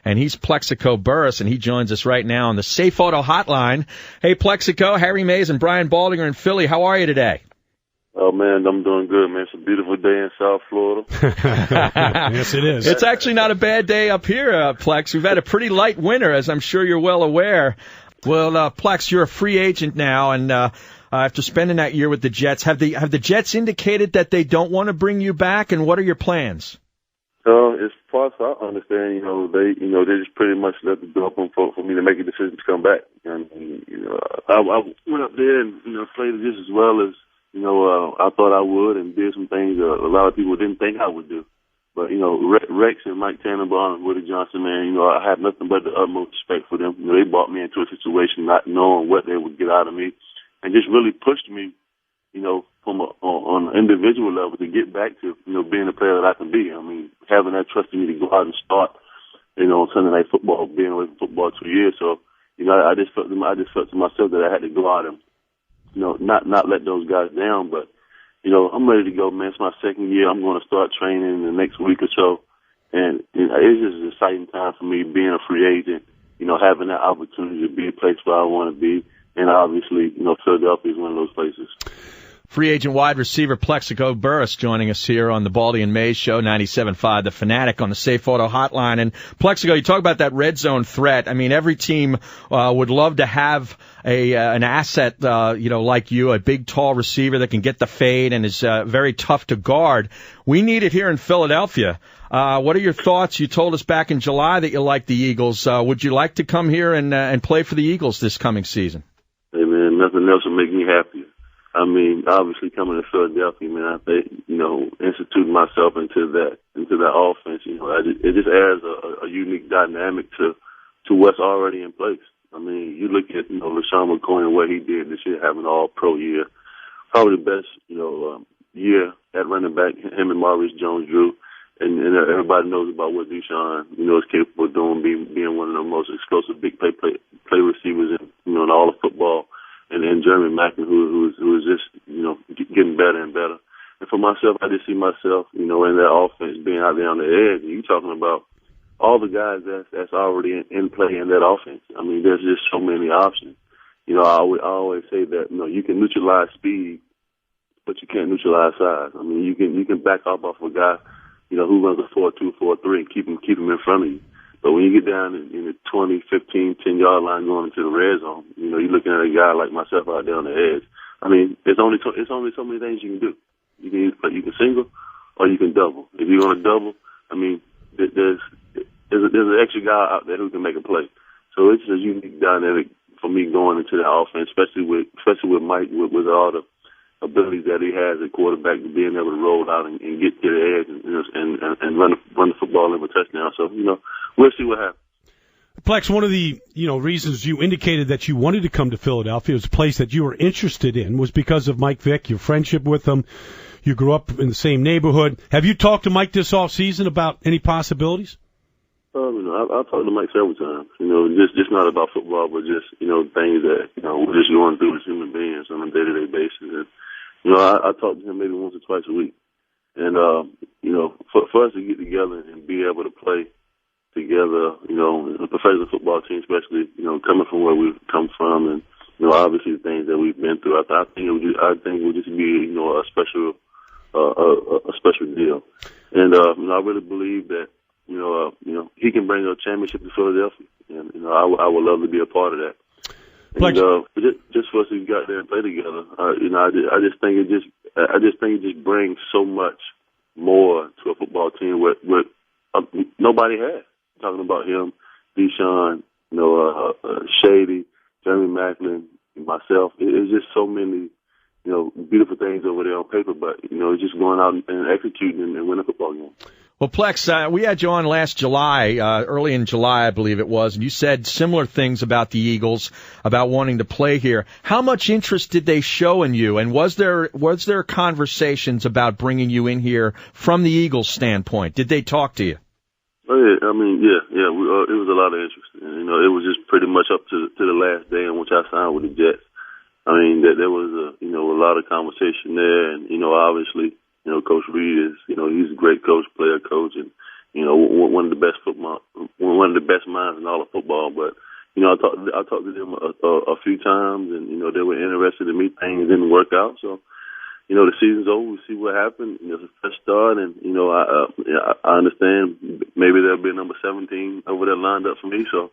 and he's Plaxico Burress, and he joins us right now on the Safe Auto Hotline. Hey, Plaxico, Harry Mays and Brian Baldinger in Philly. How are you today? Oh, man, I'm doing good, man. It's a beautiful day in South Florida. Yes, it is. It's actually not a bad day up here, Plex. We've had a pretty light winter, as I'm sure you're well aware. Well, Plex, you're a free agent now, and after spending that year with the Jets, have the Jets indicated that they don't want to bring you back, and what are your plans? As far as I understand, they just pretty much let the door open for me to make a decision to come back. And I went up there and played just as well as I thought I would, and did some things a lot of people didn't think I would do. But, Rex and Mike Tannenbaum and Woody Johnson, man, I have nothing but the utmost respect for them. They brought me into a situation not knowing what they would get out of me, and just really pushed me, from on an individual level to get back to, being the player that I can be. I mean, having that trust in me to go out and start, on Sunday Night Football, being away from football 2 years. So, I just felt to myself that I had to go out and, not let those guys down, but, I'm ready to go, man. It's my second year. I'm going to start training in the next week or so. And it's just an exciting time for me being a free agent, having that opportunity to be a place where I want to be. And obviously, Philadelphia is one of those places. Free agent wide receiver Plaxico Burress joining us here on the Baldy and Mays Show, 97.5 The Fanatic on the Safe Auto Hotline. And Plaxico, you talk about that red zone threat. I mean, every team would love to have an asset, like you, a big, tall receiver that can get the fade and is very tough to guard. We need it here in Philadelphia. What are your thoughts? You told us back in July that you like the Eagles. Would you like to come here and play for the Eagles this coming season? Hey, man, nothing else will make me happier. I mean, obviously coming to Philadelphia, man, I think, instituting myself into that offense, it just adds a unique dynamic to what's already in place. I mean, you look at, LaShawn McCoy and what he did this year, having an all-pro year, probably the best, year at running back, him and Maurice Jones-Drew, and everybody knows about what Deshaun, is capable of doing, being one of the most explosive big play receivers in all of football. And then Jeremy Mackin, who is just, getting better and better. And for myself, I just see myself, in that offense, being out there on the edge. And you're talking about all the guys that's already in play in that offense. I mean, there's just so many options. I always say that, you can neutralize speed, but you can't neutralize size. I mean, you can back off a guy, who runs a 4.2, 4.3 and keep him in front of you. But when you get down in the 20, 15, 10-yard line going into the red zone, you're looking at a guy like myself out there on the edge. I mean, it's only so many things you can do. You can single or you can double. If you're going to double, I mean, there's an extra guy out there who can make a play. So it's a unique dynamic for me going into the offense, especially with Mike, with all the abilities that he has at quarterback, to being able to roll out and get to the edge and run the football in a touchdown. So, we'll see what happens. Plex, one of the reasons you indicated that you wanted to come to Philadelphia, was a place that you were interested in, was because of Mike Vick, your friendship with him. You grew up in the same neighborhood. Have you talked to Mike this offseason about any possibilities? I've talked to Mike several times. Just not about football, but just things that we're just going through as human beings on a day-to-day basis. And I talk to him maybe once or twice a week. And for us to get together and be able to play together, a professional football team, especially, coming from where we've come from, and obviously the things that we've been through, I think it would just be a special deal. And I really believe that he can bring a championship to Philadelphia, and I would love to be a part of that. And just for us to get out there and play together, I just think it just brings so much more to a football team what nobody has. Talking about him, Deshaun, Shady, Jeremy Macklin, myself. It's just so many, beautiful things over there on paper, but it's just going out and executing and winning a football game. Well, Plex, we had you on last July, early in July, I believe it was, and you said similar things about the Eagles, about wanting to play here. How much interest did they show in you, and was there conversations about bringing you in here from the Eagles' standpoint? Did they talk to you? Oh, yeah. I mean, yeah. It was a lot of interest. And, it was just pretty much up to the last day in which I signed with the Jets. I mean, there was a lot of conversation there, and obviously. Coach Reed is, he's a great coach, player coach, and one of the best minds in all of football. But I talked to them a few times, and they were interested in me. Things didn't work out, so the season's over. We'll see what happened. It's a fresh start, and I understand maybe there'll be a number 17 over there lined up for me. So.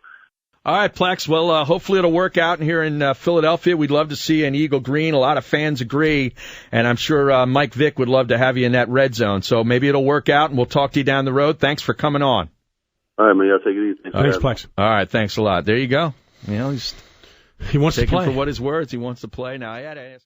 All right, Plex. Well, hopefully it'll work out here in Philadelphia. We'd love to see an Eagle Green. A lot of fans agree, and I'm sure Mike Vick would love to have you in that red zone. So maybe it'll work out, and we'll talk to you down the road. Thanks for coming on. All right, man. Y'all take it easy. Thanks, Plex. All right, thanks a lot. There you go. He wants to play. Taken for what his words. He wants to play. Now, I had to ask.